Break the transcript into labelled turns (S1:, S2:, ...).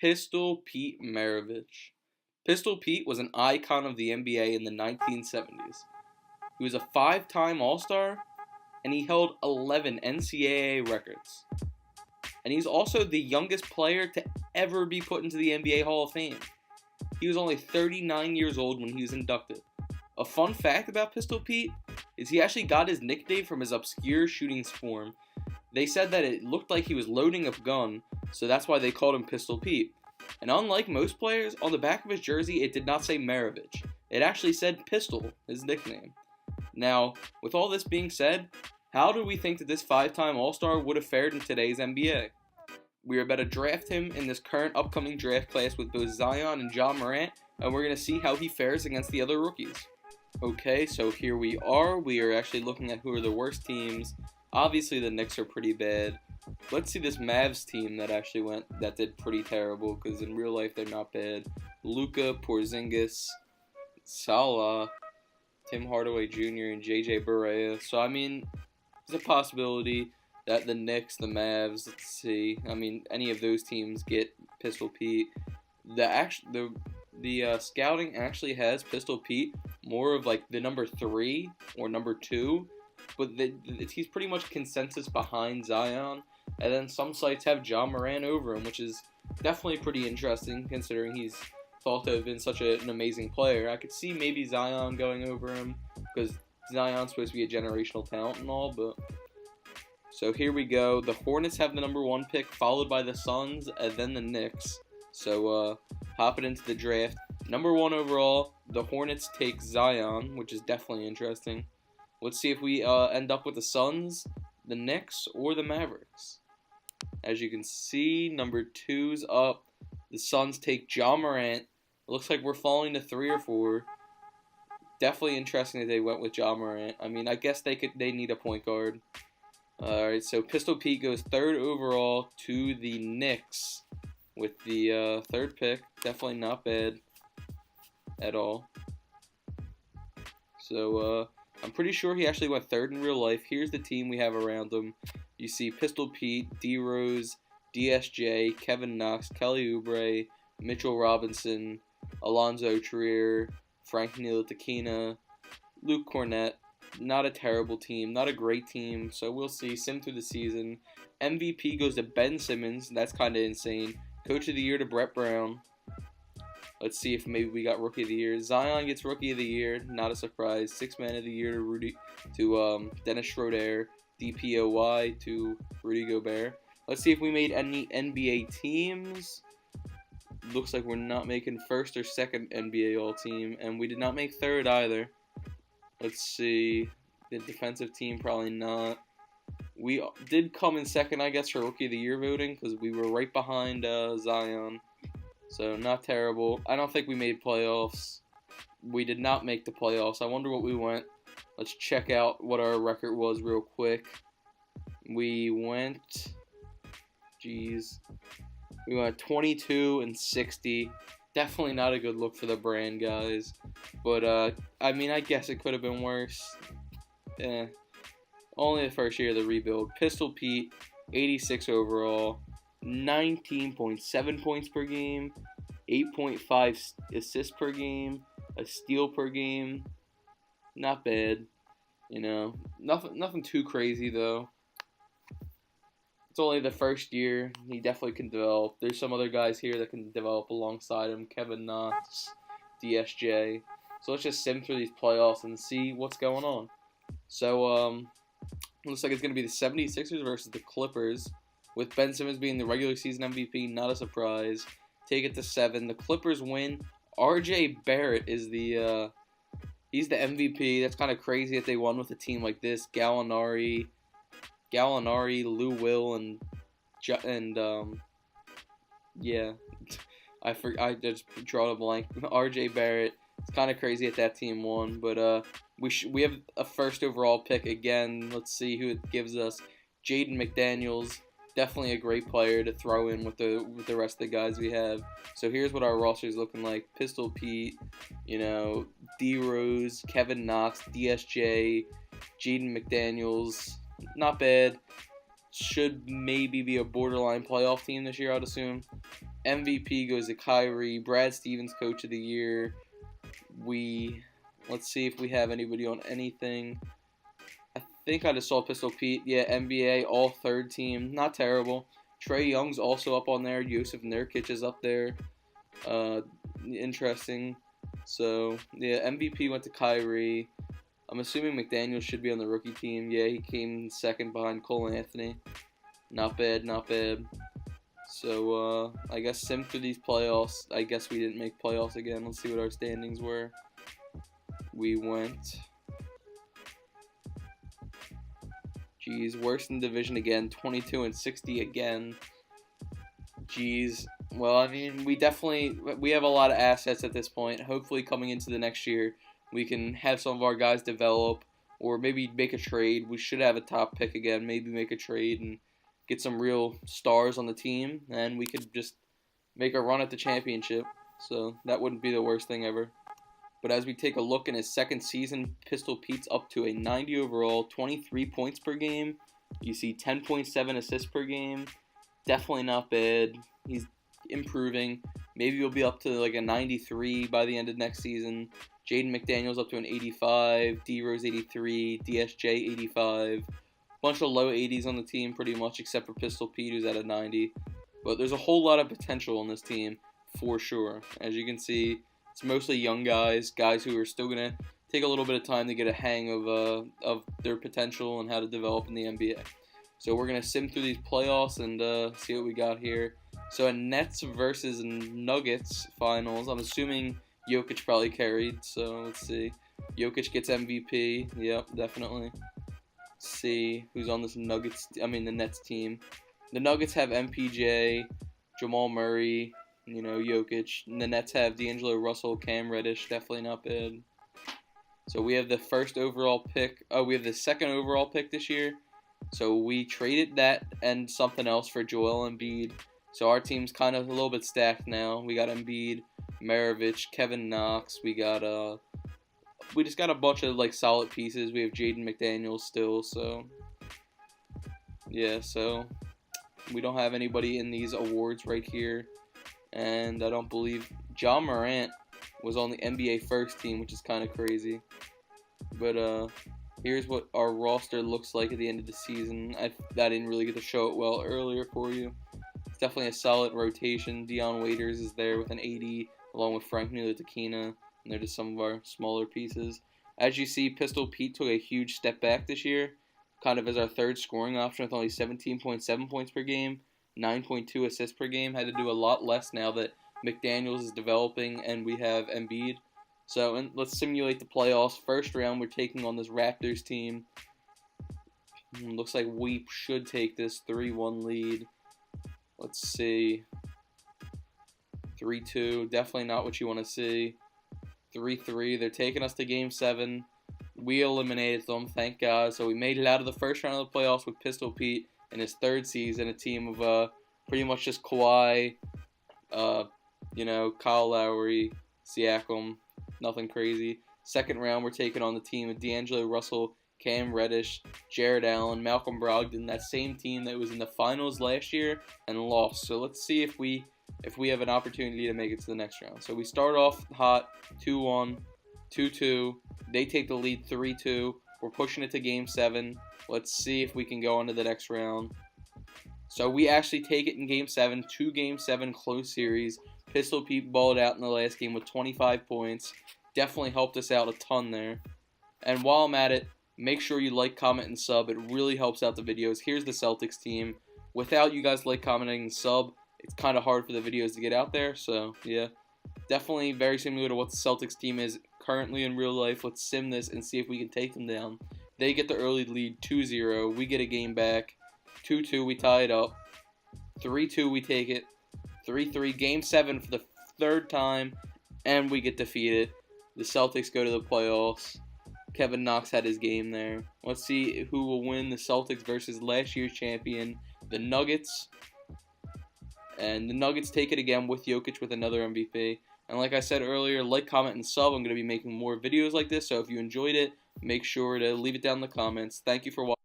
S1: Pistol Pete Maravich. Pistol Pete was an icon of the NBA in the 1970s. He was a 5-time All-Star, and he held 11 NCAA records. And he's also the youngest player to ever be put into the NBA Hall of Fame. He was only 39 years old when he was inducted. A fun fact about Pistol Pete is he actually got his nickname from his obscure shooting form. They said that it looked like he was loading a gun, so that's why they called him Pistol Pete. And unlike most players, on the back of his jersey it did not say Maravich. It actually said Pistol, his nickname. Now, with all this being said, how do we think that this 5-time All-Star would have fared in today's NBA? We are about to draft him in this current upcoming draft class with both Zion and Ja Morant, and we're going to see how he fares against the other rookies. Okay, so here we are. We are actually looking at who are the worst teams. Obviously, the Knicks are pretty bad. Let's see this Mavs team that did pretty terrible, because in real life they're not bad. Luka, Porzingis, Salah, Tim Hardaway Jr., and JJ Barea. So, I mean, there's a possibility that the Knicks, the Mavs, let's see, I mean, any of those teams get Pistol Pete. The scouting actually has Pistol Pete more of like the number 3 or number 2, but he's pretty much consensus behind Zion, and then some sites have Ja Morant over him, which is definitely pretty interesting considering he's thought to have been such an amazing player. I could see maybe Zion going over him because Zion's supposed to be a generational talent and all, but so here we go. The Hornets have the number 1 pick, followed by the Suns, and then the Knicks. So, hopping into the draft. Number 1 overall, the Hornets take Zion, which is definitely interesting. Let's see if we end up with the Suns, the Knicks, or the Mavericks. As you can see, number 2's up. The Suns take Ja Morant. It looks like we're falling to 3 or 4. Definitely interesting that they went with Ja Morant. I mean, I guess they need a point guard. Alright, so Pistol Pete goes 3rd overall to the Knicks with the 3rd pick. Definitely not bad at all. So, I'm pretty sure he actually went 3rd in real life. Here's the team we have around him. You see Pistol Pete, D Rose, DSJ, Kevin Knox, Kelly Oubre, Mitchell Robinson, Alonzo Trier, Frank Ntilikina, Luke Cornett. Not a terrible team, not a great team, so we'll see. Sim through the season. MVP goes to Ben Simmons. That's kind of insane. Coach of the Year to Brett Brown. Let's see if maybe we got Rookie of the Year. Zion gets Rookie of the Year. Not a surprise. 6th Man of the Year to Dennis Schroeder. DPOY to Rudy Gobert. Let's see if we made any NBA teams. Looks like we're not making 1st or 2nd NBA All-Team, and we did not make 3rd either. Let's see. The defensive team, probably not. We did come in 2nd, I guess, for Rookie of the Year voting, because we were right behind Zion. So, not terrible. I don't think we made playoffs. We did not make the playoffs. I wonder what we went. Let's check out what our record was real quick. We went 22-60. Definitely not a good look for the brand, guys. But, I mean, I guess it could have been worse. Only the first year of the rebuild. Pistol Pete, 86 overall, 19.7 points per game, 8.5 assists per game, a steal per game. Not bad. You know, nothing too crazy, though. It's only the first year. He definitely can develop. There's some other guys here that can develop alongside him. Kevin Knox, DSJ. So let's just sim through these playoffs and see what's going on. So, looks like it's going to be the 76ers versus the Clippers. With Ben Simmons being the regular season MVP, not a surprise. Take it to 7. The Clippers win. RJ Barrett is he's the MVP. That's kind of crazy that they won with a team like this. Gallinari, Lou Will, and yeah, I just draw a blank. RJ Barrett. It's kind of crazy that that team won, but we have a 1st overall pick again. Let's see who it gives us. Jaden McDaniels, definitely a great player to throw in with the rest of the guys we have. So here's what our roster is looking like: Pistol Pete, D Rose, Kevin Knox, DSJ, Jaden McDaniels. Not bad. Should maybe be a borderline playoff team this year, I'd assume. MVP goes to Kyrie. Brad Stevens, Coach of the Year. Let's see if we have anybody on anything. I think I just saw Pistol Pete. Yeah, NBA All Third Team. Not terrible. Trae Young's also up on there. Yusuf Nurkic is up there. Interesting. So, yeah, MVP went to Kyrie. I'm assuming McDaniels should be on the rookie team. Yeah, he came second behind Cole Anthony. Not bad, not bad. So, I guess sim through these playoffs. I guess we didn't make playoffs again. Let's see what our standings were. We went... Jeez, worse in the division again. 22-60 again. Jeez. Well, I mean, we have a lot of assets at this point. Hopefully coming into the next year, we can have some of our guys develop or maybe make a trade. We should have a top pick again. Maybe make a trade and get some real stars on the team, and we could just make a run at the championship. So that wouldn't be the worst thing ever. But as we take a look in his second season, Pistol Pete's up to a 90 overall, 23 points per game. You see 10.7 assists per game. Definitely not bad. He's improving. Maybe he'll be up to like a 93 by the end of next season. Jaden McDaniels up to an 85. D-Rose 83. DSJ 85. Bunch of low 80s on the team pretty much, except for Pistol Pete, who's at a 90. But there's a whole lot of potential on this team for sure. As you can see, it's mostly young guys who are still going to take a little bit of time to get a hang of their potential and how to develop in the NBA. So we're going to sim through these playoffs and see what we got here. So a Nets versus Nuggets finals. I'm assuming Jokic probably carried, so let's see. Jokic gets MVP. Yep, definitely. Let's see who's on this the Nets team. The Nuggets have MPJ, Jamal Murray, Jokic. And the Nets have D'Angelo Russell, Cam Reddish. Definitely not bad. So we have the first overall pick. Oh, we have the second overall pick this year. So we traded that and something else for Joel Embiid. So our team's kind of a little bit stacked now. We got Embiid, Maravich, Kevin Knox. We just got a bunch of solid pieces. We have Jaden McDaniels still. So yeah, so we don't have anybody in these awards right here. And I don't believe John Morant was on the NBA first team, which is kind of crazy. But here's what our roster looks like at the end of the season. I didn't really get to show it well earlier for you. It's definitely a solid rotation. Dion Waiters is there with an 80, along with Frank Ntilikina, and they're just some of our smaller pieces. As you see, Pistol Pete took a huge step back this year, kind of as our third scoring option with only 17.7 points per game, 9.2 assists per game. Had to do a lot less now that McDaniels is developing and we have Embiid. So let's simulate the playoffs. First round, we're taking on this Raptors team. Looks like we should take this 3-1 lead. Let's see. 3-2, definitely not what you want to see. 3-3, they're taking us to Game 7. We eliminated them, thank God. So we made it out of the first round of the playoffs with Pistol Pete in his third season, a team of pretty much just Kawhi, Kyle Lowry, Siakam, nothing crazy. Second round, we're taking on the team of D'Angelo Russell, Cam Reddish, Jared Allen, Malcolm Brogdon, that same team that was in the finals last year and lost. So let's see if we have an opportunity to make it to the next round. So we start off hot, 2-1, 2-2. They take the lead 3-2. We're pushing it to Game 7. Let's see if we can go on to the next round. So we actually take it in Game 7, 2 Game 7 close series. Pistol Pete balled out in the last game with 25 points. Definitely helped us out a ton there. And while I'm at it, make sure you like, comment, and sub. It really helps out the videos. Here's the Celtics team. Without you guys commenting, and sub, it's kind of hard for the videos to get out there. So, yeah. Definitely very similar to what the Celtics team is currently in real life. Let's sim this and see if we can take them down. They get the early lead 2-0. We get a game back. 2-2, we tie it up. 3-2, we take it. 3-3, Game 7 for the third time, and we get defeated. The Celtics go to the playoffs. Kevin Knox had his game there. Let's see who will win, the Celtics versus last year's champion, the Nuggets. And the Nuggets take it again with Jokic with another MVP. And like I said earlier, like, comment, and sub. I'm going to be making more videos like this, so if you enjoyed it, make sure to leave it down in the comments. Thank you for watching.